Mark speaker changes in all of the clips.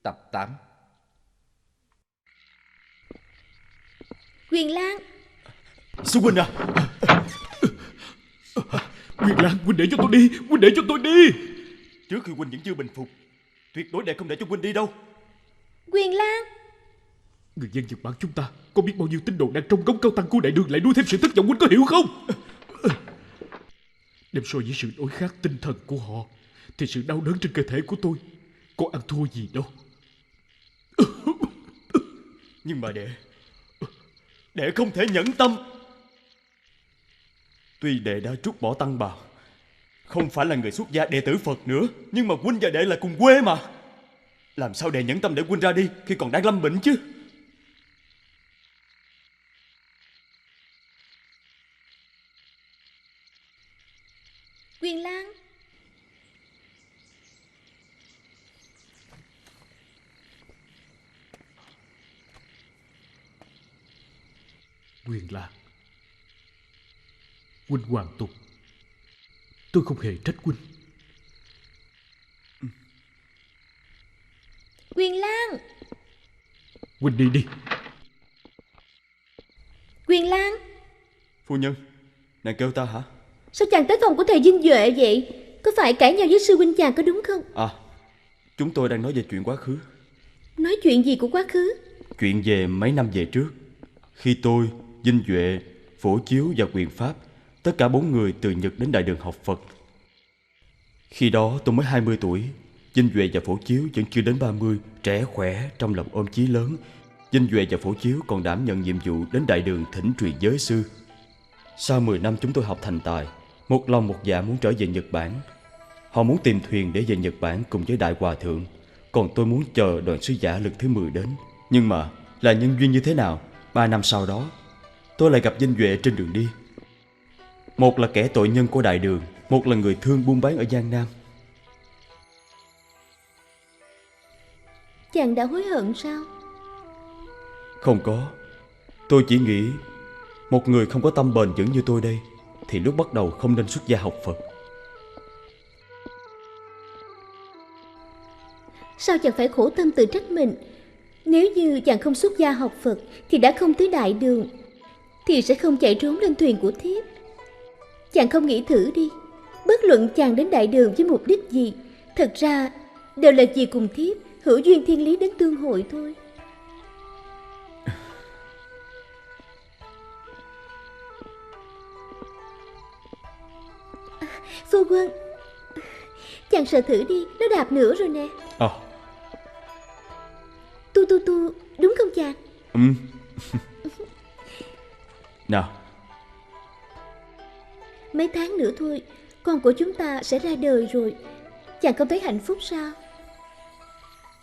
Speaker 1: Tập 8.
Speaker 2: Quyền Lan.
Speaker 3: Sư huynh à.
Speaker 4: Quyền Lan, huynh để cho tôi đi. Huynh để cho tôi đi.
Speaker 3: Trước khi huynh vẫn chưa bình phục, tuyệt đối để không để cho huynh đi đâu.
Speaker 2: Quyền Lan.
Speaker 4: Người dân Nhật Bản chúng ta có biết bao nhiêu tín đồ đang trong gống cao tăng của đại đường lại nuôi thêm sự thất vọng, huynh có hiểu không? Đem so với sự đối kháng tinh thần của họ thì sự đau đớn trên cơ thể của tôi có ăn thua gì đâu.
Speaker 3: Nhưng mà đệ không thể nhẫn tâm. Tuy đệ đã trút bỏ tăng bào, không phải là người xuất gia đệ tử Phật nữa, nhưng mà huynh và đệ là cùng quê mà. Làm sao đệ nhẫn tâm để huynh ra đi khi còn đang lâm bệnh chứ?
Speaker 2: Quyền Lan.
Speaker 4: Quyền Lan, huynh hoàn tục, tôi không hề trách huynh.
Speaker 2: Quyền Lan.
Speaker 4: Huynh đi đi.
Speaker 2: Quyền Lan.
Speaker 3: Phu nhân, nàng kêu ta hả?
Speaker 2: Sao chàng tới phòng của thầy Dinh Duệ vậy? Có phải cãi nhau với sư huynh chàng có đúng không?
Speaker 3: À, chúng tôi đang nói về chuyện quá khứ.
Speaker 2: Nói chuyện gì của quá khứ?
Speaker 3: Chuyện về mấy năm về trước, khi tôi, Dinh Duệ, Phổ Chiếu và Quyền Pháp, tất cả 4 người từ Nhật đến Đại Đường học Phật. Khi đó tôi mới 20 tuổi, Dinh Duệ và Phổ Chiếu vẫn chưa đến 30, trẻ khỏe, trong lòng ôm chí lớn. Dinh Duệ và Phổ Chiếu còn đảm nhận nhiệm vụ đến Đại Đường thỉnh truyền giới sư. Sau 10 năm chúng tôi học thành tài, một lòng một dạ muốn trở về Nhật Bản. Họ muốn tìm thuyền để về Nhật Bản cùng với Đại Hòa Thượng, còn tôi muốn chờ đoàn sứ giả lực thứ 10 đến. Nhưng mà là nhân duyên như thế nào, 3 năm sau đó tôi lại gặp Dinh Duệ trên đường đi. Một là kẻ tội nhân của Đại Đường, một là người thương buôn bán ở Giang Nam.
Speaker 2: Chàng đã hối hận sao?
Speaker 3: Không có. Tôi chỉ nghĩ một người không có tâm bền vững như tôi đây thì lúc bắt đầu không nên xuất gia học Phật.
Speaker 2: Sao chàng phải khổ tâm tự trách mình? Nếu như chàng không xuất gia học Phật thì đã không tới Đại Đường, thì sẽ không chạy trốn lên thuyền của thiếp. Chàng không nghĩ thử đi, bất luận chàng đến Đại Đường với mục đích gì, thật ra đều là vì cùng thiếp hữu duyên thiên lý đến tương hội thôi. Phu quân, chàng sợ thử đi, nó đạp nữa rồi nè. Tu tu tu, đúng không chàng?
Speaker 3: Nào.
Speaker 2: Mấy tháng nữa thôi, con của chúng ta sẽ ra đời rồi. Chàng không thấy hạnh phúc sao?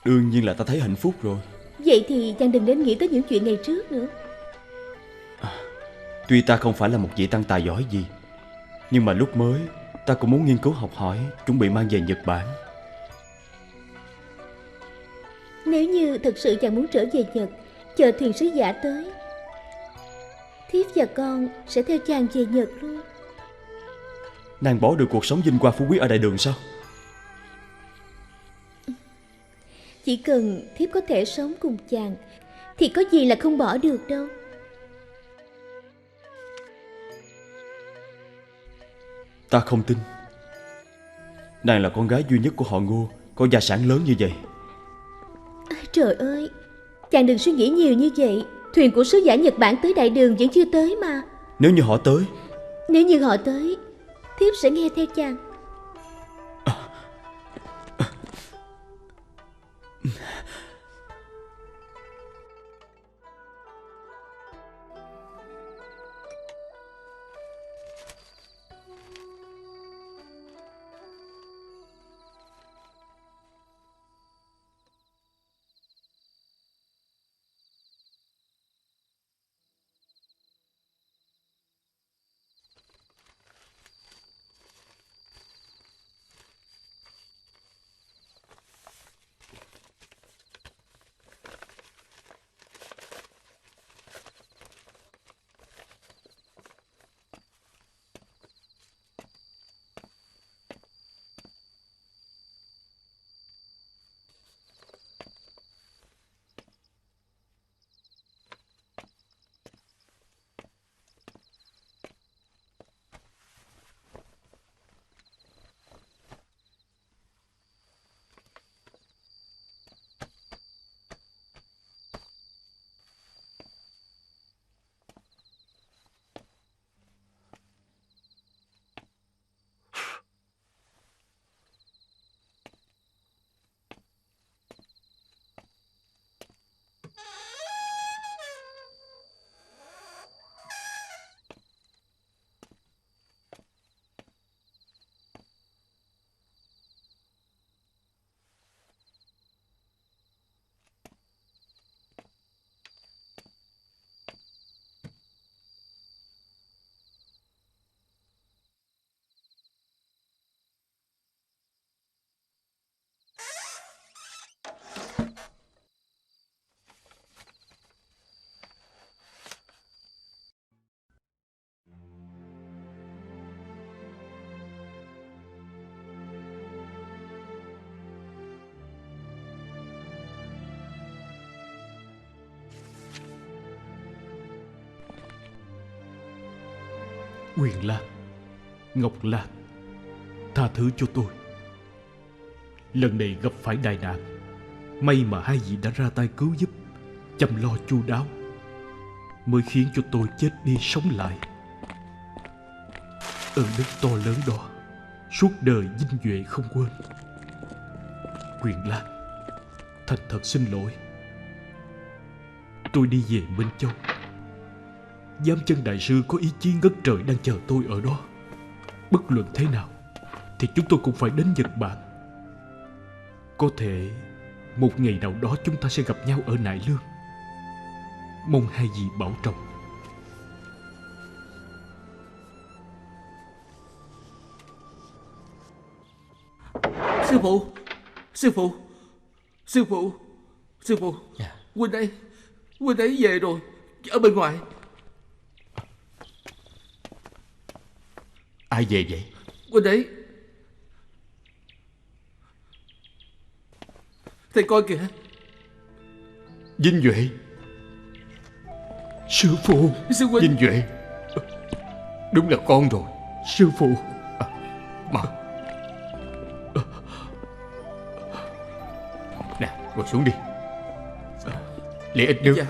Speaker 3: Đương nhiên là ta thấy hạnh phúc rồi.
Speaker 2: Vậy thì chàng đừng đến nghĩ tới những chuyện ngày trước nữa.
Speaker 3: Tuy ta không phải là một vị tăng tài giỏi gì, nhưng mà lúc mới ta cũng muốn nghiên cứu học hỏi, chuẩn bị mang về Nhật Bản.
Speaker 2: Nếu như thật sự chàng muốn trở về Nhật, chờ thuyền sứ giả tới, thiếp và con sẽ theo chàng về Nhật luôn.
Speaker 3: Nàng bỏ được cuộc sống vinh hoa phú quý ở Đại Đường sao?
Speaker 2: Chỉ cần thiếp có thể sống cùng chàng thì có gì là không bỏ được đâu.
Speaker 3: Ta không tin. Nàng là con gái duy nhất của họ Ngô, có gia sản lớn như vậy.
Speaker 2: Trời ơi, chàng đừng suy nghĩ nhiều như vậy. Thuyền của sứ giả Nhật Bản tới Đại Đường vẫn chưa tới mà.
Speaker 3: Nếu như họ tới?
Speaker 2: Nếu như họ tới, thiếp sẽ nghe theo chàng.
Speaker 4: Quyền Lan, Ngọc Lan, tha thứ cho tôi. Lần này gặp phải đại nạn, may mà hai vị đã ra tay cứu giúp, chăm lo chu đáo, mới khiến cho tôi chết đi sống lại. Ơn đức to lớn đó suốt đời Vinh Duệ không quên. Quyền Lan, thành thật xin lỗi. Tôi đi về Minh Châu. Giám chân đại sư có ý chí ngất trời đang chờ tôi ở đó. Bất luận thế nào thì chúng tôi cũng phải đến Nhật Bản. Có thể một ngày nào đó chúng ta sẽ gặp nhau ở Nại Lương. Mong hai vị bảo trọng.
Speaker 1: Sư phụ, sư phụ, sư phụ, sư phụ, huynh ấy về rồi, ở bên ngoài.
Speaker 3: Ai về vậy?
Speaker 1: Huynh ấy, thầy coi kìa.
Speaker 3: Vinh Duệ.
Speaker 4: Sư phụ,
Speaker 1: Sư huynh.
Speaker 3: Vinh Duệ, đúng là con rồi.
Speaker 4: sư phụ.
Speaker 3: Mau nè, ngồi xuống đi. Lấy ít nước.
Speaker 1: Dạ.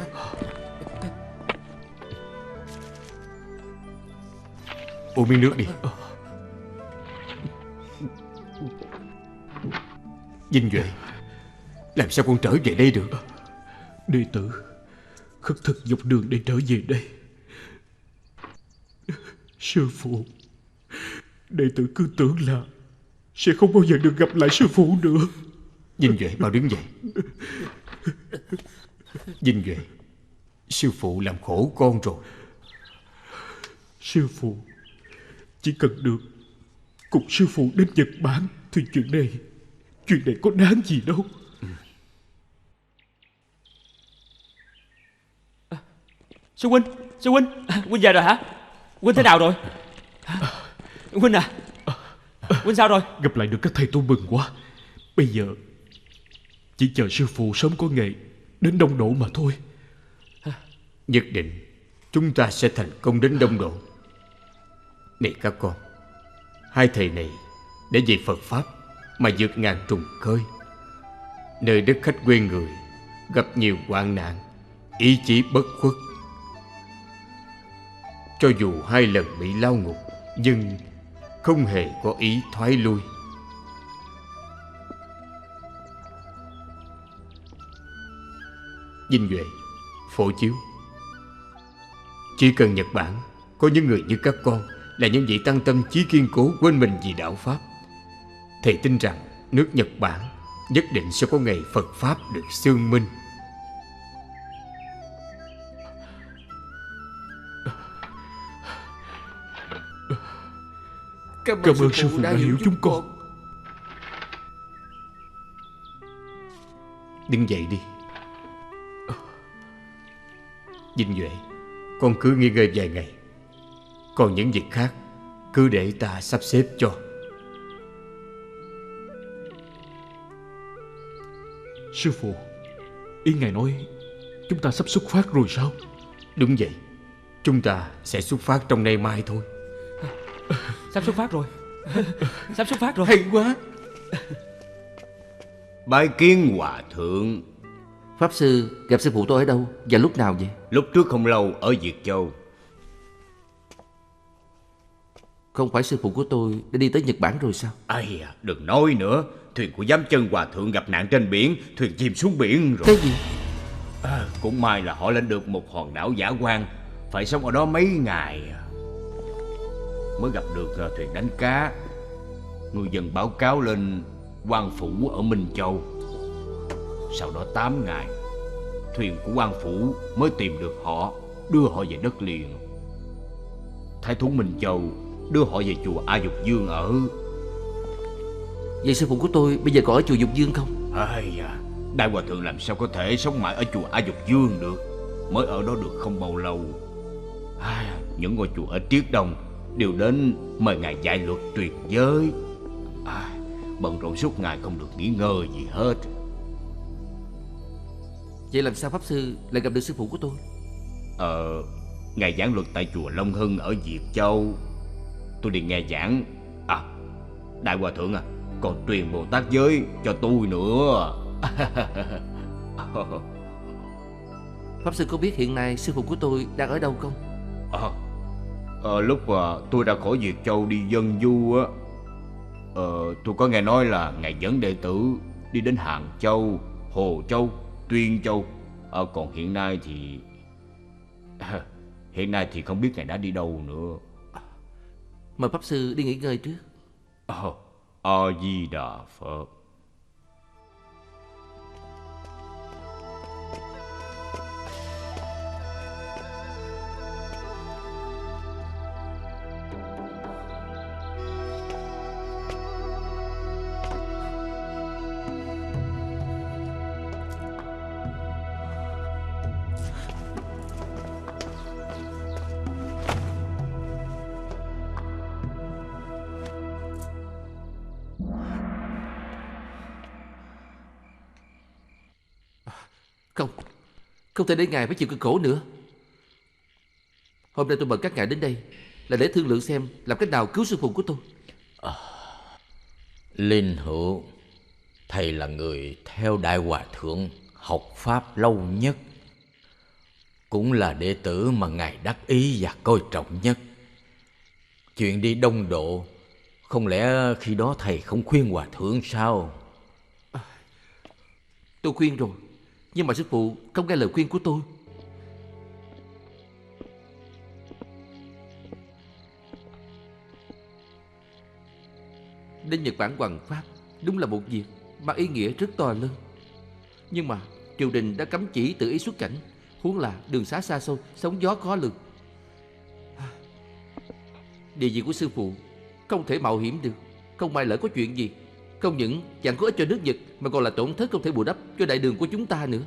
Speaker 3: Uống miếng nước đi. Vinh Duệ, làm sao con trở về đây được?
Speaker 4: Đệ tử khất thực dọc đường để trở về đây. Sư phụ, đệ tử cứ tưởng là sẽ không bao giờ được gặp lại sư phụ nữa.
Speaker 3: Vinh Duệ, mau đứng dậy. Vinh Duệ, sư phụ làm khổ con rồi.
Speaker 4: Sư phụ, chỉ cần được cùng sư phụ đến Nhật Bản thì chuyện này có đáng gì đâu.
Speaker 5: Sư huynh, huynh về rồi hả? Huynh thế nào rồi? Huynh à, huynh sao rồi?
Speaker 4: Gặp lại được các thầy tôi mừng quá. Bây giờ chỉ chờ sư phụ sớm có ngày đến Đông Độ mà thôi.
Speaker 3: Nhất định chúng ta sẽ thành công đến Đông Độ. Này các con, hai thầy này để về Phật Pháp mà vượt ngàn trùng khơi. Nơi đất khách quê người, gặp nhiều hoạn nạn, ý chí bất khuất. Cho dù 2 lần bị lao ngục, nhưng không hề có ý thoái lui. Vinh Duệ, Phổ Chiếu, chỉ cần Nhật Bản có những người như các con là những vị tăng tâm chí kiên cố quên mình vì đạo Pháp, thầy tin rằng nước Nhật Bản nhất định sẽ có ngày Phật Pháp được xương minh.
Speaker 1: Cảm
Speaker 4: Cảm ơn sư phụ đã hiểu chúng con.
Speaker 3: Đứng dậy đi. Vinh Duệ, con cứ nghỉ ngơi vài ngày. Còn những việc khác cứ để ta sắp xếp cho.
Speaker 4: Sư phụ, ý ngài nói chúng ta sắp xuất phát rồi sao?
Speaker 3: Đúng vậy, chúng ta sẽ xuất phát trong nay mai thôi.
Speaker 5: Sắp xuất phát rồi. Sắp xuất phát rồi.
Speaker 1: Hay quá.
Speaker 6: Bái kiến hòa thượng.
Speaker 1: Pháp sư gặp sư phụ tôi ở đâu và lúc nào vậy?
Speaker 6: Lúc trước không lâu ở Việt Châu.
Speaker 1: Không phải sư phụ của tôi đã đi tới Nhật Bản rồi sao?
Speaker 6: Ai à, đừng nói nữa. Thuyền của giám chân hòa thượng gặp nạn trên biển, thuyền chìm xuống biển rồi.
Speaker 1: Cái gì?
Speaker 6: Cũng may là họ lên được một hòn đảo dã quang, phải sống ở đó mấy ngày mới gặp được thuyền đánh cá. Người dân báo cáo lên quan phủ ở Minh Châu. Sau đó 8 ngày, thuyền của quan phủ mới tìm được họ, đưa họ về đất liền. Thái thú Minh Châu đưa họ về chùa A Dục Dương ở.
Speaker 1: Vậy sư phụ của tôi bây giờ còn ở chùa Dục Dương không?
Speaker 6: Ai da, Đại Hòa Thượng làm sao có thể sống mãi ở chùa A Dục Dương được. Mới ở đó được không bao lâu. Những ngôi chùa ở Triết Đông đều đến mời ngài dạy luật tuyệt giới. Bận rộn suốt ngày không được nghỉ ngơi gì hết.
Speaker 1: Vậy làm sao pháp sư lại gặp được sư phụ của tôi?
Speaker 6: Ngài giảng luật tại chùa Long Hưng ở Việt Châu. tôi đi nghe giảng. À, Đại Hòa Thượng à, còn truyền Bồ Tát giới cho tôi nữa.
Speaker 1: Pháp sư có biết hiện nay sư phụ của tôi đang ở đâu không?
Speaker 6: Lúc tôi ra khỏi Việt Châu đi dân du á, tôi có nghe nói là ngài dẫn đệ tử đi đến Hàng Châu, Hồ Châu, Tuyên Châu. Còn hiện nay thì không biết ngài đã đi đâu nữa.
Speaker 1: Mời Pháp sư đi nghỉ ngơi trước.
Speaker 6: A Di Đà Phật.
Speaker 1: Không thể để ngài phải chịu cực khổ nữa. Hôm nay tôi mời các ngài đến đây là để thương lượng xem làm cách nào cứu sư phụ của tôi.
Speaker 7: Linh Hữu, thầy là người theo Đại Hòa Thượng học Pháp lâu nhất, cũng là đệ tử mà ngài đắc ý và coi trọng nhất. Chuyện đi Đông Độ, không lẽ khi đó thầy không khuyên Hòa Thượng sao?
Speaker 1: Tôi khuyên rồi, nhưng mà sư phụ không nghe lời khuyên của tôi. Đến Nhật Bản hoằng pháp đúng là một việc mang ý nghĩa rất to lớn. Nhưng mà triều đình đã cấm chỉ tự ý xuất cảnh, huống là đường xá xa xôi, sóng gió khó lường. Địa vị của sư phụ không thể mạo hiểm được. Không may lỡ có chuyện gì, không những chẳng có ích cho nước Nhật, mà còn là tổn thất không thể bù đắp cho đại đường của chúng ta nữa.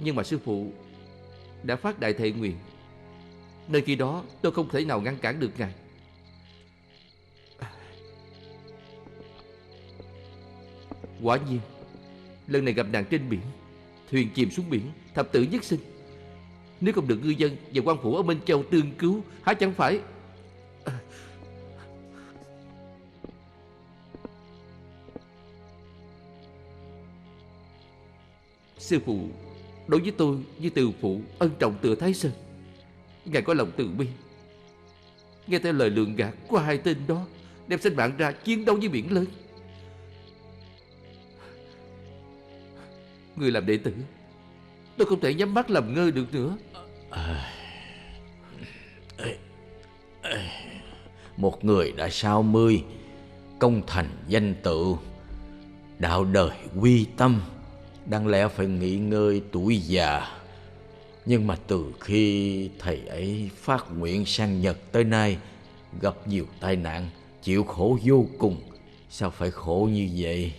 Speaker 1: Nhưng mà sư phụ đã phát đại thệ nguyện, nên khi đó tôi không thể nào ngăn cản được ngài. Quả nhiên, lần này gặp nạn trên biển, thuyền chìm xuống biển, thập tử nhất sinh. Nếu không được ngư dân và quan phủ ở Minh Châu tương cứu, há chẳng phải... Sư phụ đối với tôi như từ phụ, ân trọng tựa Thái Sơn. Ngài có lòng từ bi, nghe theo lời lường gạt của hai tên đó, đem sinh mạng ra chiến đấu với biển lớn. Người làm đệ tử, tôi không thể nhắm mắt làm ngơ được nữa.
Speaker 7: Một người đã 60, công thành danh tự, đạo đời quy tâm, đáng lẽ phải nghỉ ngơi tuổi già. Nhưng mà từ khi thầy ấy phát nguyện sang Nhật tới nay, gặp nhiều tai nạn, chịu khổ vô cùng. Sao phải khổ như vậy?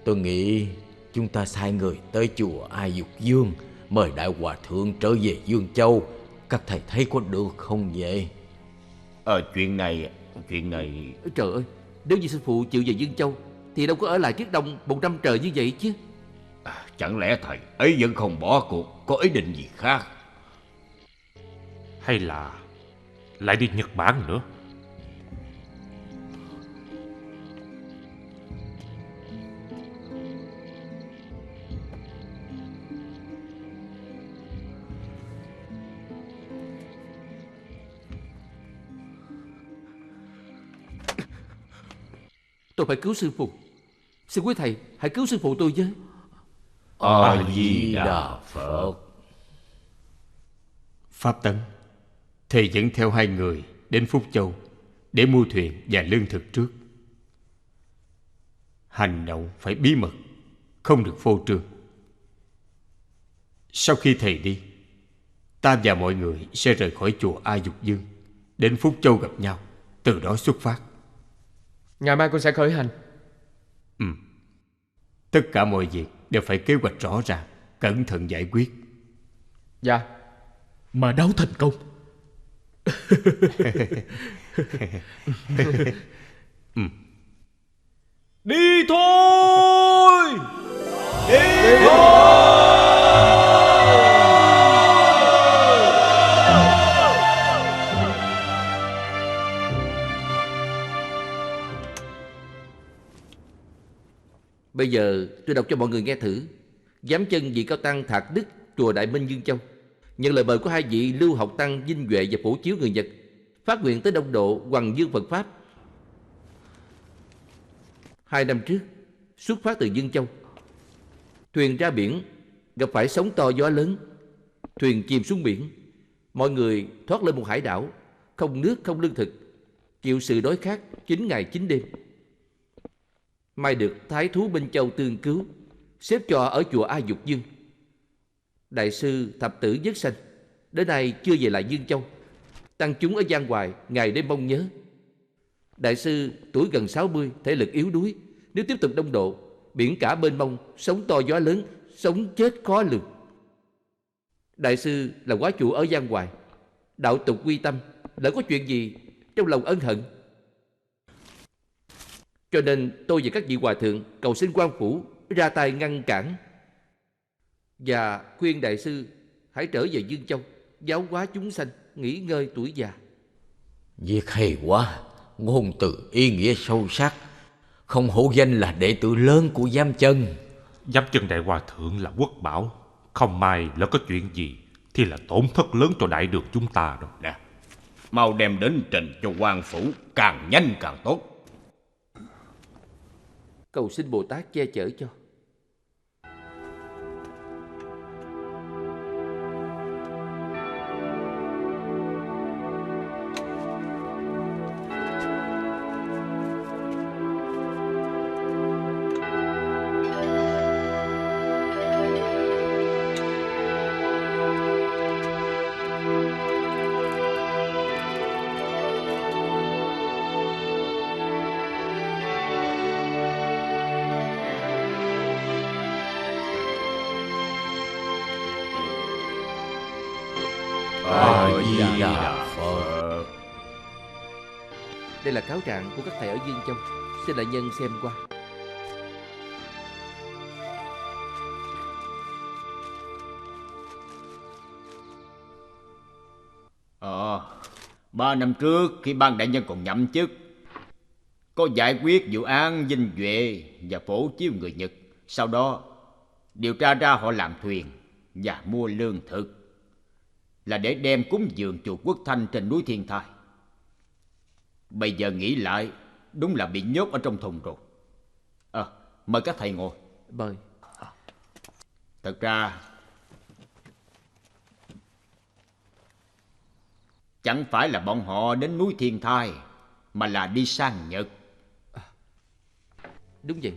Speaker 7: Tôi nghĩ chúng ta sai người tới chùa A Dục Dương, mời Đại Hòa Thượng trở về Dương Châu. Các thầy thấy có được không vậy?
Speaker 6: Chuyện này...
Speaker 1: Trời ơi, nếu như sư phụ chịu về Dương Châu thì đâu có ở lại Triết Đông 1 năm trời như vậy chứ.
Speaker 6: Chẳng lẽ thầy ấy vẫn không bỏ cuộc, có ý định gì khác?
Speaker 4: Hay là lại đi Nhật Bản nữa?
Speaker 1: Tôi phải cứu sư phụ. Xin quý thầy hãy cứu sư phụ tôi với.
Speaker 6: A Di Đà Phật.
Speaker 8: Pháp Tấn, thầy dẫn theo 2 người đến Phúc Châu để mua thuyền và lương thực trước. Hành động phải bí mật, không được phô trương. Sau khi thầy đi, ta và mọi người sẽ rời khỏi chùa A Dục Dương, đến Phúc Châu gặp nhau, từ đó xuất phát.
Speaker 5: Ngày mai con sẽ khởi hành.
Speaker 8: Tất cả mọi việc đều phải kế hoạch rõ ràng, cẩn thận giải quyết.
Speaker 5: Dạ.
Speaker 4: Mà đấu thành công.
Speaker 5: Đi thôi! Đi thôi!
Speaker 1: Bây giờ tôi đọc cho mọi người nghe thử. Giám chân vị cao tăng Thạc Đức, chùa Đại Minh Dương Châu, nhận lời mời của hai vị Lưu Học Tăng Vinh Duệ và Phổ Chiếu người Nhật, phát nguyện tới Đông Độ Hoằng Dương Phật Pháp. 2 năm trước, xuất phát từ Dương Châu, thuyền ra biển, gặp phải sóng to gió lớn, thuyền chìm xuống biển. Mọi người thoát lên một hải đảo, không nước không lương thực, chịu sự đói khát 9 ngày 9 đêm. May được Thái thú Minh Châu tương cứu, xếp cho ở chùa A Dục Dương. Đại sư Thập Tử Nhất Sanh đến nay chưa về lại Dương Châu. Tăng chúng ở Giang Hoài ngày đêm mong nhớ. Đại sư tuổi gần 60, thể lực yếu đuối, nếu tiếp tục đông độ, biển cả mênh mông, sóng to gió lớn, sống chết khó lường. Đại sư là quá chủ ở Giang Hoài, đạo tục quy tâm, lỡ có chuyện gì trong lòng ân hận. Cho nên tôi và các vị hòa thượng cầu xin quan phủ ra tay ngăn cản, và khuyên đại sư hãy trở về Dương Châu, giáo hóa chúng sanh, nghỉ ngơi tuổi già.
Speaker 7: Việc hay quá, ngôn từ ý nghĩa sâu sắc, không hổ danh là đệ tử lớn của Giám Chân.
Speaker 9: Giám Chân đại hòa thượng là quốc bảo, không may lỡ có chuyện gì thì là tổn thất lớn cho đại đường chúng ta rồi.
Speaker 6: Nè, mau đem đến trình cho quan phủ, càng nhanh càng tốt.
Speaker 1: Cầu xin Bồ Tát che chở cho.
Speaker 7: A-di-đà Phật.
Speaker 1: Đây là cáo trạng của các thầy ở Dương Châu, xin đại nhân xem qua.
Speaker 6: Ba năm trước khi ban đại nhân còn nhậm chức, có giải quyết vụ án Vinh Duệ và Phổ Chiếu người Nhật. Sau đó điều tra ra họ làm thuyền và mua lương thực, là để đem cúng dường chùa Quốc Thanh trên núi Thiên Thai. Bây giờ nghĩ lại, đúng là bị nhốt ở trong thùng rồi. Mời các thầy ngồi.
Speaker 1: Mời.
Speaker 6: Thật ra chẳng phải là bọn họ đến núi Thiên Thai, mà là đi sang Nhật.
Speaker 1: Đúng vậy.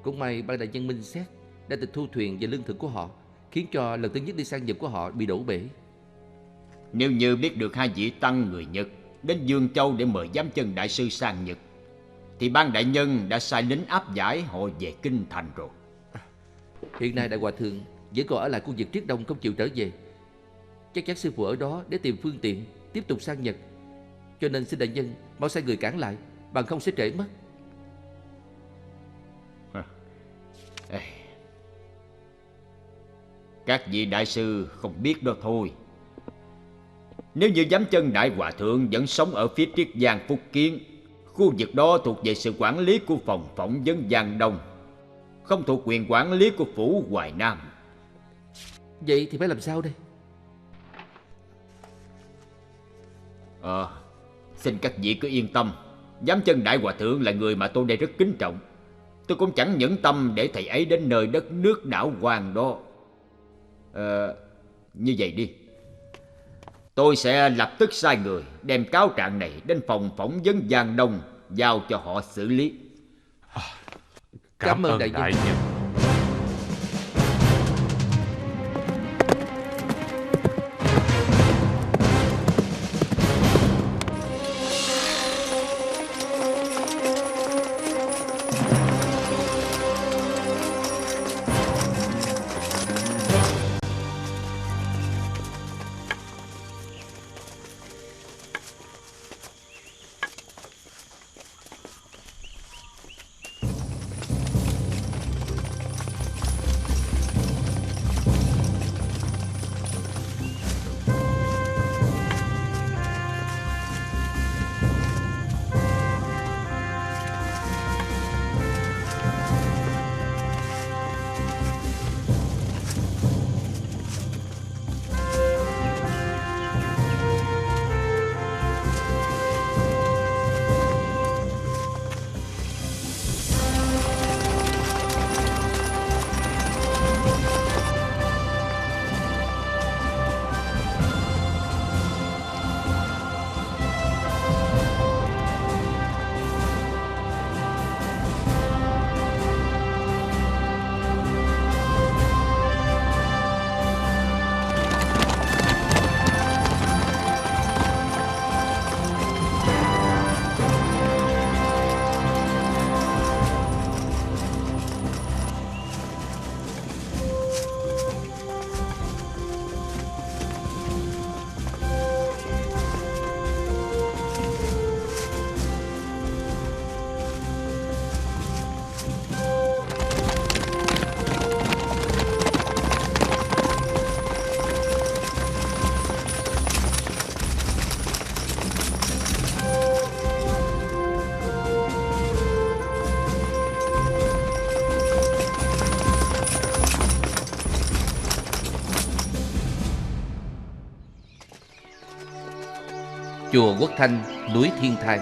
Speaker 1: Cũng may ban đại nhân minh xét đã tịch thu thuyền và lương thực của họ, khiến cho lần thứ nhất đi sang Nhật của họ bị đổ bể.
Speaker 6: Nếu như biết được hai vị tăng người Nhật đến Dương Châu để mời Giám Chân đại sư sang Nhật, thì ban đại nhân đã sai lính áp giải họ về kinh thành rồi.
Speaker 1: Hiện nay đại hòa thượng vẫn còn ở lại khu vực Triết Đông không chịu trở về. Chắc chắn sư phụ ở đó để tìm phương tiện tiếp tục sang Nhật. Cho nên xin đại nhân mau sai người cản lại, bằng không sẽ trễ mất.
Speaker 6: Các vị đại sư không biết đó thôi. Nếu như Giám Chân đại hòa thượng vẫn sống ở phía Triết Giang Phúc Kiến, khu vực đó thuộc về sự quản lý của phòng phỏng vấn Giang Đông, không thuộc quyền quản lý của phủ Hoài Nam.
Speaker 1: Vậy thì phải làm sao đây?
Speaker 6: Xin các vị cứ yên tâm. Giám Chân đại hòa thượng là người mà tôi đây rất kính trọng. Tôi cũng chẳng nhẫn tâm để thầy ấy đến nơi đất nước đảo hoàng đó. Như vậy đi, tôi sẽ lập tức sai người đem cáo trạng này đến phòng phỏng vấn Giang Đông, giao cho họ xử lý.
Speaker 1: Cảm ơn đại nhân. chùa Quốc Thanh, núi Thiên Thai.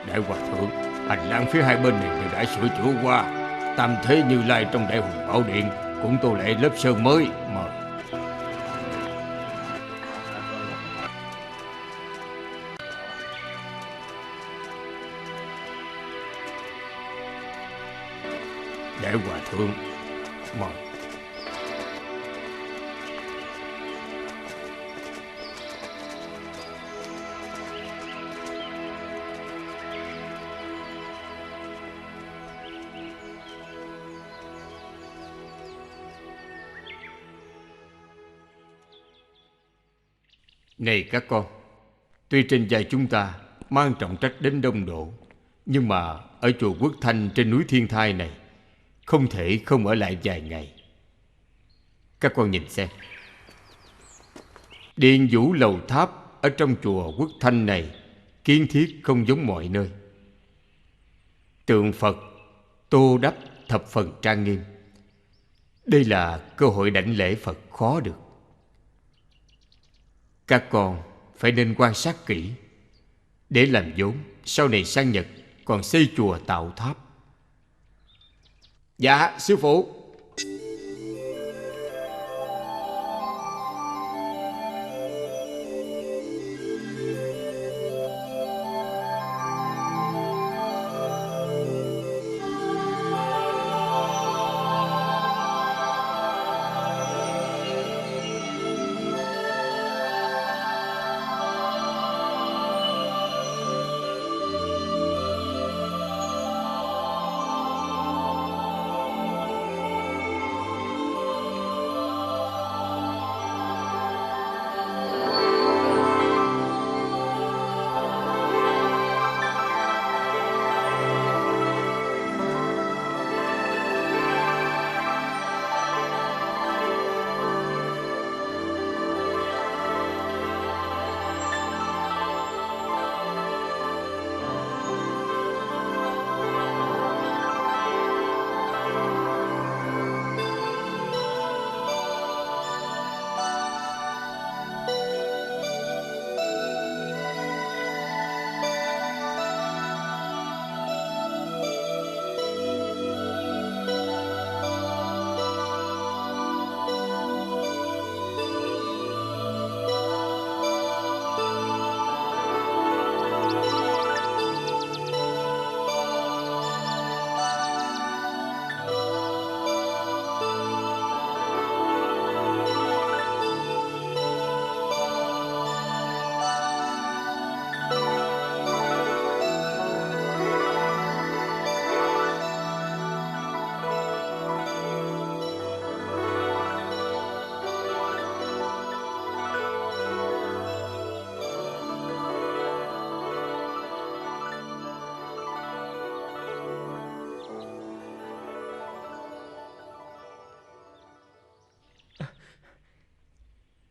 Speaker 8: Đại Hòa Thượng, hành lang phía hai bên này đều đã sửa chữa qua. Tam thế Như Lai trong Đại Hùng Bảo Điện cũng tô lại lớp sơn mới. Mời. Đại Hòa Thượng, mời. Này các con, tuy trên vai chúng ta mang trọng trách đến đông độ, nhưng mà ở chùa Quốc Thanh trên núi Thiên Thai này không thể không ở lại vài ngày. Các con nhìn xem, điện vũ lầu tháp ở trong chùa Quốc Thanh này kiến thiết không giống mọi nơi. Tượng Phật tô đắp thập phần trang nghiêm. Đây là cơ hội đảnh lễ Phật khó được. Các con phải nên quan sát kỹ để làm vốn sau này sang Nhật còn xây chùa tạo tháp. Dạ sư phụ.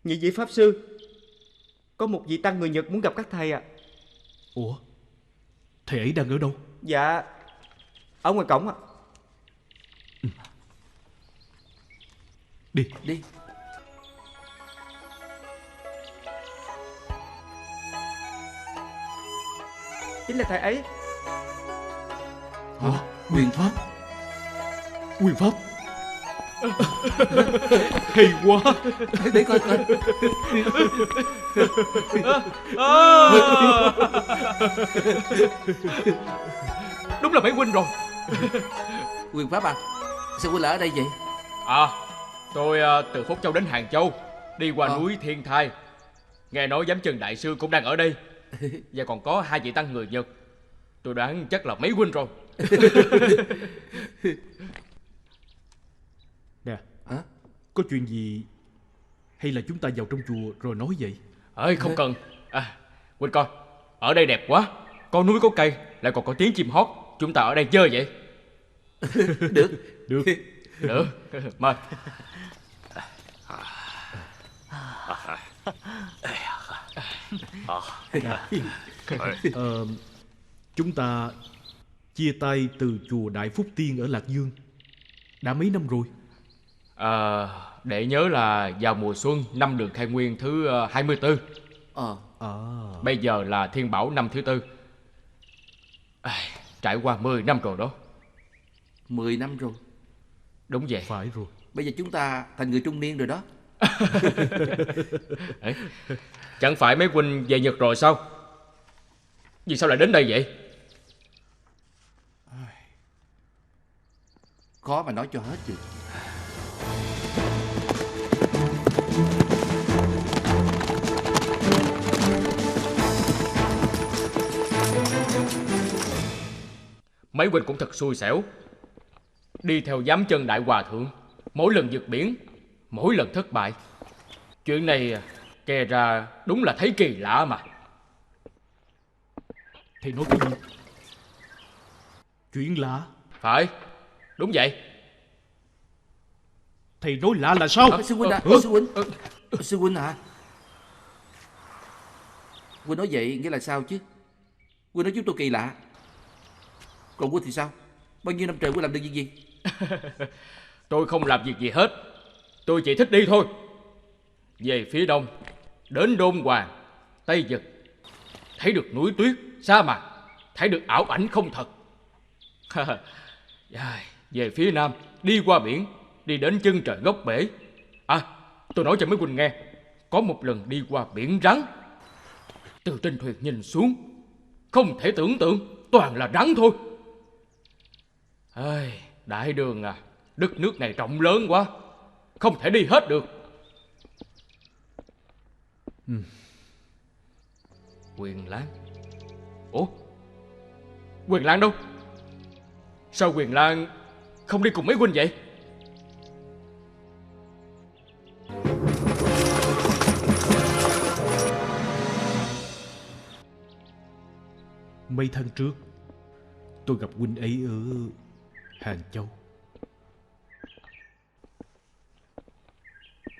Speaker 5: Nhị vị Pháp Sư, có một vị tăng người Nhật muốn gặp các thầy ạ.
Speaker 4: Ủa, thầy ấy đang ở đâu?
Speaker 5: Dạ, ở ngoài cổng ạ.
Speaker 4: Đi.
Speaker 1: Đi.
Speaker 5: Chính là thầy ấy.
Speaker 4: Hả?
Speaker 1: Quyền Pháp.
Speaker 4: Quyền Pháp. Hay quá.
Speaker 1: Để coi coi.
Speaker 5: Đúng là mấy huynh rồi.
Speaker 1: Quyền Pháp à, sao huynh ở đây vậy?
Speaker 5: Tôi từ Phúc Châu đến Hàng Châu, đi qua
Speaker 1: À.
Speaker 5: núi Thiên Thai. Nghe nói Giám Chân Đại Sư cũng đang ở đây. Và còn có hai vị tăng người Nhật. Tôi đoán chắc là mấy huynh rồi.
Speaker 4: Nè,
Speaker 1: Hả?
Speaker 4: có chuyện gì hay là chúng ta vào trong chùa rồi nói vậy?
Speaker 5: Ơi không cần. Quỳnh coi, ở đây đẹp quá. Có núi có cây, lại còn có tiếng chim hót. Chúng ta ở đây chơi vậy.
Speaker 1: Được.
Speaker 4: Được.
Speaker 5: Được. Mời.
Speaker 4: Chúng ta chia tay từ chùa Đại Phúc Tiên ở Lạc Dương đã mấy năm rồi?
Speaker 5: Để nhớ là vào mùa xuân năm Đường Khai Nguyên thứ 24. Bây giờ là Thiên Bảo năm thứ 4. Trải qua 10 năm rồi đó.
Speaker 1: 10 năm rồi.
Speaker 5: Đúng vậy.
Speaker 4: Phải rồi.
Speaker 1: Bây giờ chúng ta thành người trung niên rồi đó.
Speaker 5: Chẳng phải mấy huynh về Nhật rồi sao? Vì sao lại đến đây vậy?
Speaker 1: Khó mà nói cho hết được.
Speaker 5: Mấy huynh cũng thật xui xẻo. Đi theo giám chân Đại Hòa Thượng, mỗi lần vượt biển, mỗi lần thất bại. Chuyện này kể ra đúng là thấy kỳ lạ mà.
Speaker 4: Thầy nói cái gì? Chuyện lạ?
Speaker 5: Phải, đúng vậy.
Speaker 4: Thầy nói lạ là sao?
Speaker 1: Sư huynh à, sư huynh hả? Huynh nói vậy nghĩa là sao chứ? Huynh nói chúng tôi kỳ lạ. Còn Huynh thì sao? Bao nhiêu năm trời Huynh làm được việc gì?
Speaker 5: Tôi không làm việc gì hết. Tôi chỉ thích đi thôi. Về phía đông, đến Đôn Hoàng, Tây Vực, thấy được núi tuyết, sa mạc, thấy được ảo ảnh không thật. Về phía nam, đi qua biển, đi đến chân trời góc bể. Tôi nói cho mấy huynh nghe, có một lần đi qua biển rắn. Từ trên thuyền nhìn xuống, không thể tưởng tượng, toàn là rắn thôi. Đại đường à, đất nước này rộng lớn quá, không thể đi hết được. Quyền Lan. Ủa, Quyền Lan đâu? Sao Quyền Lan không đi cùng mấy huynh vậy?
Speaker 4: Mấy tháng trước tôi gặp huynh ấy ở Hàng Châu.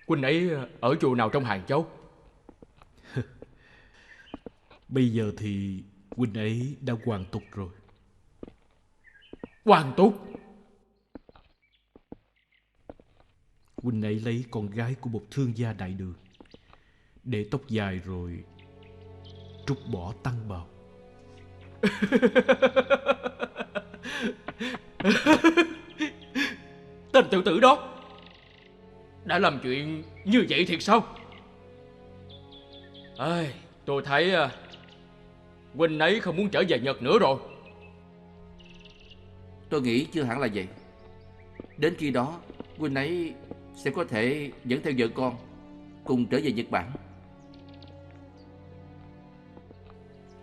Speaker 5: Huynh ấy ở chùa nào trong Hàng Châu?
Speaker 4: Bây giờ thì huynh ấy đã hoàn tục rồi.
Speaker 5: Hoàn tục?
Speaker 4: Huynh ấy lấy con gái của một thương gia đại đường, để tóc dài rồi trút bỏ tăng bào.
Speaker 5: Tên tự tử đó đã làm chuyện như vậy thiệt sao? Tôi thấy huynh ấy không muốn trở về Nhật nữa rồi.
Speaker 1: Tôi nghĩ chưa hẳn là vậy. Đến khi đó Huynh ấy sẽ có thể dẫn theo vợ con cùng trở về Nhật Bản.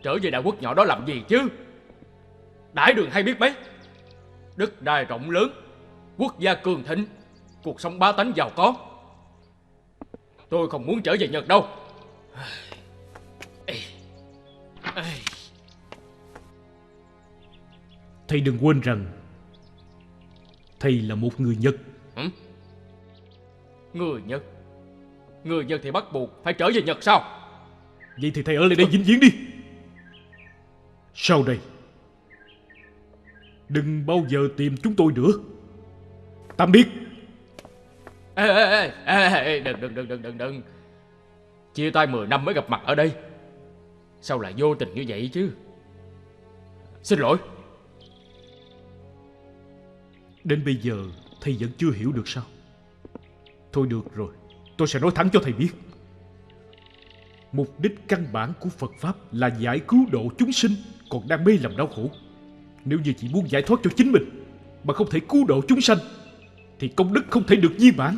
Speaker 5: Trở về đại quốc nhỏ đó làm gì chứ? Đại đường hay biết mấy, đất đai rộng lớn, quốc gia cường thịnh, cuộc sống bá tánh giàu có. Tôi không muốn trở về Nhật đâu.
Speaker 4: Thầy đừng quên rằng thầy là một người Nhật.
Speaker 5: Người Nhật? Người Nhật thì bắt buộc phải trở về Nhật sao?
Speaker 4: Vậy thì thầy ở lại đây vĩnh viễn đi. Sau đây đừng bao giờ tìm chúng tôi nữa. Tạm biệt.
Speaker 5: Đừng. Chia tay 10 năm mới gặp mặt ở đây, sao lại vô tình như vậy chứ? Xin lỗi.
Speaker 4: Đến bây giờ thầy vẫn chưa hiểu được sao? Thôi được rồi, tôi sẽ nói thẳng cho thầy biết. Mục đích căn bản của Phật Pháp là giải cứu độ chúng sinh còn đang mê làm đau khổ. Nếu như chỉ muốn giải thoát cho chính mình mà không thể cứu độ chúng sanh, thì công đức không thể được viên mãn.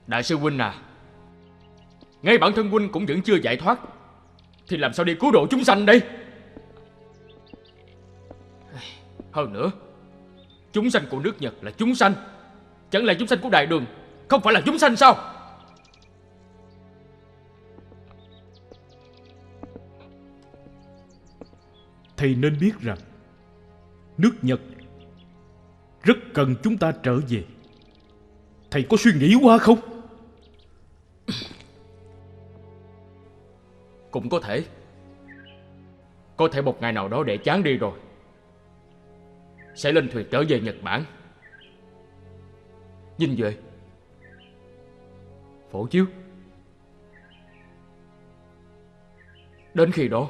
Speaker 5: Đại sư huynh à, ngay bản thân huynh cũng vẫn chưa giải thoát, thì làm sao đi cứu độ chúng sanh đây? Hơn nữa, chúng sanh của nước Nhật là chúng sanh, chẳng lẽ chúng sanh của Đại Đường không phải là chúng sanh sao?
Speaker 4: Thầy nên biết rằng nước Nhật rất cần chúng ta trở về. Thầy có suy nghĩ qua không?
Speaker 5: Cũng có thể. Có thể một ngày nào đó để chán đi rồi sẽ lên thuyền trở về Nhật Bản. Dinh Duệ, Phổ Chiếu, đến khi đó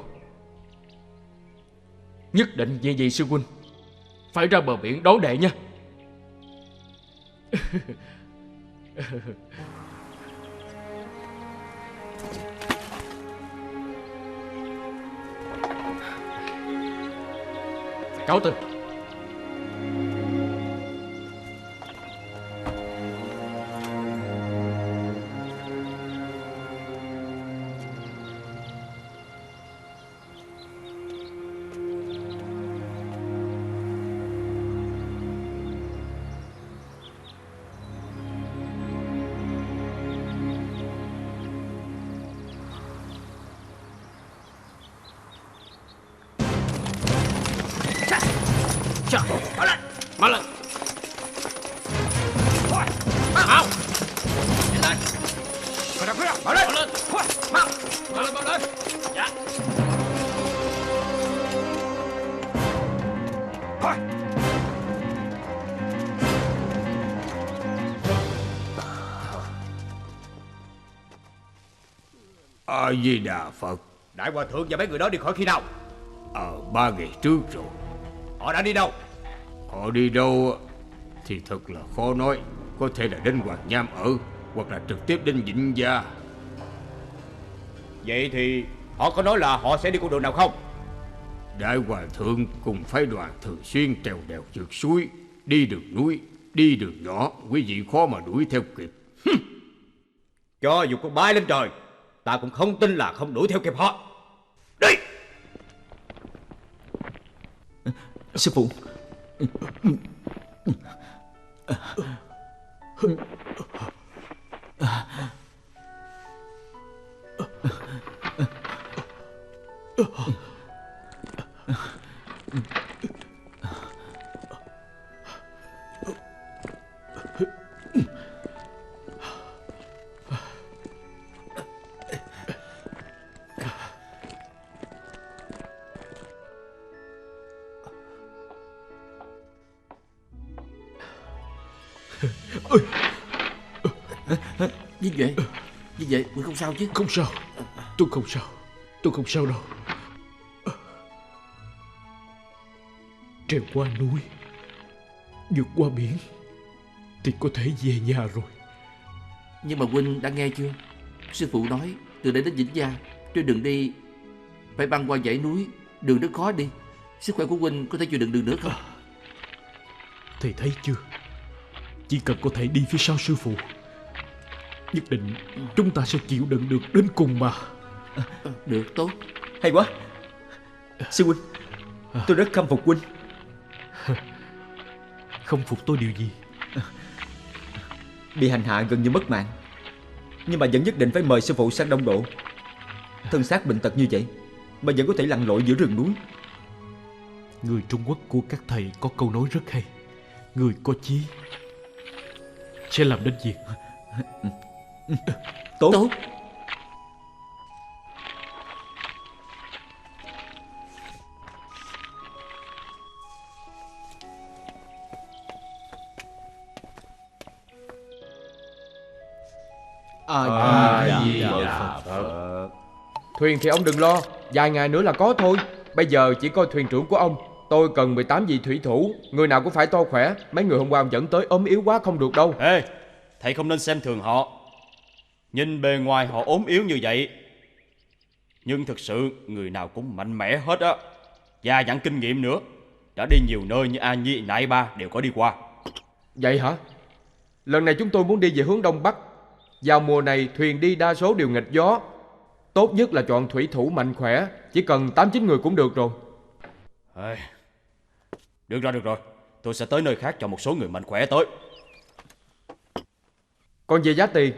Speaker 5: nhất định vì vậy sư huynh phải ra bờ biển đón đệ nha. Cáo từ. Mau lên. Mau. Nhanh lên. Mau lên. Mau lên. Dạ.
Speaker 8: A Di Đà Phật.
Speaker 6: Đại hòa thượng và mấy người đó đi khỏi khi nào?
Speaker 8: 3 ngày trước rồi.
Speaker 6: Họ đã đi đâu?
Speaker 8: Họ đi đâu thì thật là khó nói. Có thể là đến Hoàng Nham ở, hoặc là trực tiếp đến Vĩnh Gia.
Speaker 6: Vậy thì họ có nói là họ sẽ đi con đường nào không?
Speaker 8: Đại hòa thượng cùng phái đoàn thường xuyên trèo đèo vượt suối, đi đường núi, đi đường nhỏ, quý vị khó mà đuổi theo kịp.
Speaker 6: Cho dù có bay lên trời, ta cũng không tin là không đuổi theo kịp họ. Đi.
Speaker 7: Sư phụ. Như vậy Ngươi không sao chứ?
Speaker 4: Không sao. Tôi không sao. Tôi không sao đâu. Trèo qua núi, vượt qua biển thì có thể về nhà rồi.
Speaker 1: Nhưng mà huynh đã nghe chưa? Sư phụ nói từ đây đến Vĩnh Gia trên đường đi phải băng qua dãy núi, đường rất khó đi. Sức khỏe của huynh có thể chịu đựng được nữa không?
Speaker 4: Thầy thấy chưa? Chỉ cần có thể đi phía sau sư phụ, nhất định chúng ta sẽ chịu đựng được đến cùng mà.
Speaker 1: Được, tốt.
Speaker 7: Hay quá. Sư huynh, tôi rất khâm phục huynh.
Speaker 4: Không phục tôi điều gì?
Speaker 7: Bị hành hạ gần như mất mạng, nhưng mà vẫn nhất định phải mời sư phụ sang Đông Độ. Thân xác bệnh tật như vậy mà vẫn có thể lặn lội giữa rừng núi.
Speaker 4: Người Trung Quốc của các thầy có câu nói rất hay: người có chí sẽ làm đến việc.
Speaker 7: Tốt.
Speaker 10: Thuyền thì ông đừng lo, vài ngày nữa là có thôi. Bây giờ chỉ coi thuyền trưởng của ông. Tôi cần 18 vị thủy thủ, người nào cũng phải to khỏe. Mấy người hôm qua ông dẫn tới ốm yếu quá không được đâu.
Speaker 3: Ê, thầy không nên xem thường họ. Nhìn bề ngoài họ ốm yếu như vậy, nhưng thực sự người nào cũng mạnh mẽ hết á, và dặn kinh nghiệm nữa. Đã đi nhiều nơi như A Nhi, Nại Ba đều có đi qua.
Speaker 10: Vậy hả? Lần này chúng tôi muốn đi về hướng Đông Bắc. Vào mùa này thuyền đi đa số đều nghịch gió. Tốt nhất là chọn thủy thủ mạnh khỏe. Chỉ cần 8-9 người cũng được rồi.
Speaker 3: Được rồi, tôi sẽ tới nơi khác cho một số người mạnh khỏe tới.
Speaker 10: Còn về giá tiền,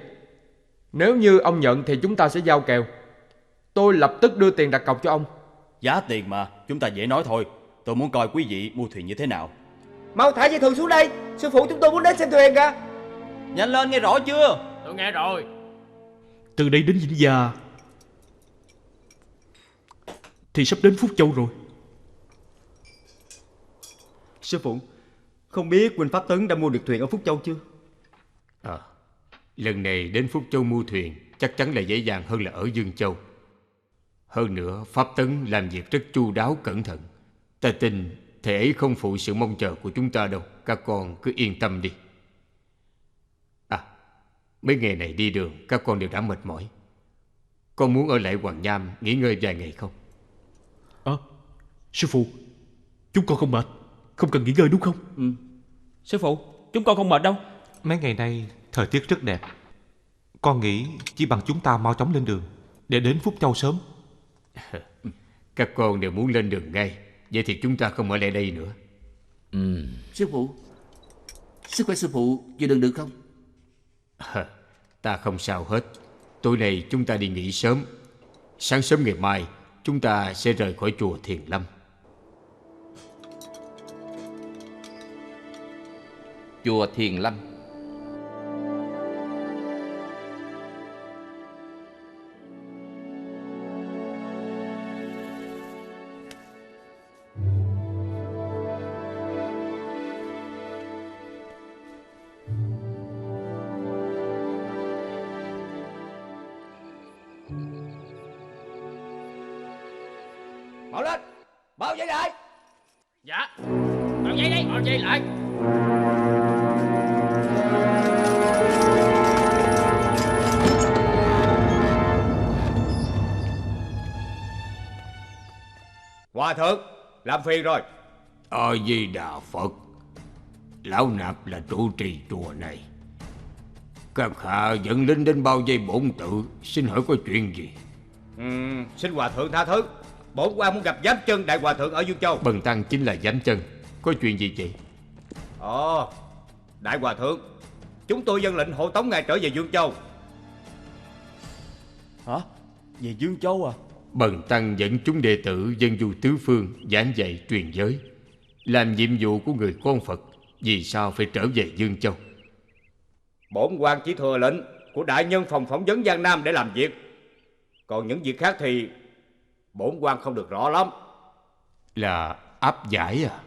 Speaker 10: nếu như ông nhận thì chúng ta sẽ giao kèo. Tôi lập tức đưa tiền đặt cọc cho ông.
Speaker 3: Giá tiền mà, chúng ta dễ nói thôi. Tôi muốn coi quý vị mua thuyền như thế nào.
Speaker 11: Mau thả dây thừng xuống đây, sư phụ chúng tôi muốn đến xem thuyền kìa.
Speaker 3: Nhanh lên, nghe rõ chưa?
Speaker 5: Tôi nghe rồi.
Speaker 4: Từ đây đến Vĩnh Gia thì sắp đến Phúc Châu rồi.
Speaker 3: Sư phụ, không biết Huynh Pháp Tấn đã mua được thuyền ở Phúc Châu chưa?
Speaker 8: Lần này đến Phúc Châu mua thuyền chắc chắn là dễ dàng hơn là ở Dương Châu. Hơn nữa, Pháp Tấn làm việc rất chu đáo cẩn thận. Ta tin thầy ấy không phụ sự mong chờ của chúng ta đâu. Các con cứ yên tâm đi. Mấy ngày này đi đường các con đều đã mệt mỏi. Con muốn ở lại Hoàng Nham nghỉ ngơi vài ngày không?
Speaker 4: Sư phụ, chúng con không mệt, không cần nghỉ ngơi đúng không?
Speaker 3: Sư phụ, chúng con không mệt đâu.
Speaker 9: Mấy ngày nay thời tiết rất đẹp. Con nghĩ chỉ bằng chúng ta mau chóng lên đường để đến Phúc Châu sớm.
Speaker 8: Các con đều muốn lên đường ngay. Vậy thì chúng ta không ở lại đây nữa.
Speaker 1: Sư phụ, sức khỏe sư phụ chịu đựng được không?
Speaker 8: Ta không sao hết. Tối nay chúng ta đi nghỉ sớm. Sáng sớm ngày mai chúng ta sẽ rời khỏi chùa Thiền Lâm.
Speaker 1: Chùa Thiền Lâm.
Speaker 11: Mau lên, bao dây lại.
Speaker 5: Dạ. Bao giấy đây, bao giấy lại.
Speaker 11: Hòa thượng, làm phiền rồi.
Speaker 8: A Di Đà Phật. Lão Nạp là trụ trì chùa này. Các hạ dẫn lính đến bao vây bổn tự. Xin hỏi có chuyện gì?
Speaker 11: Xin hòa thượng tha thứ. Bổn quan muốn gặp giám chân đại hòa thượng ở Dương Châu.
Speaker 8: Bần tăng chính là giám chân. Có chuyện gì vậy?
Speaker 11: Đại hòa thượng, chúng tôi dân lệnh hộ tống ngài trở về Dương Châu.
Speaker 3: Hả? Về Dương Châu à?
Speaker 8: Bần tăng dẫn chúng đệ tử dân du tứ phương giảng dạy truyền giới, làm nhiệm vụ của người con Phật. Vì sao phải trở về Dương Châu?
Speaker 11: Bổn quan chỉ thừa lệnh của đại nhân phòng phỏng vấn Giang Nam để làm việc. Còn những việc khác thì bổn quan không được rõ lắm.
Speaker 8: Là áp giải à?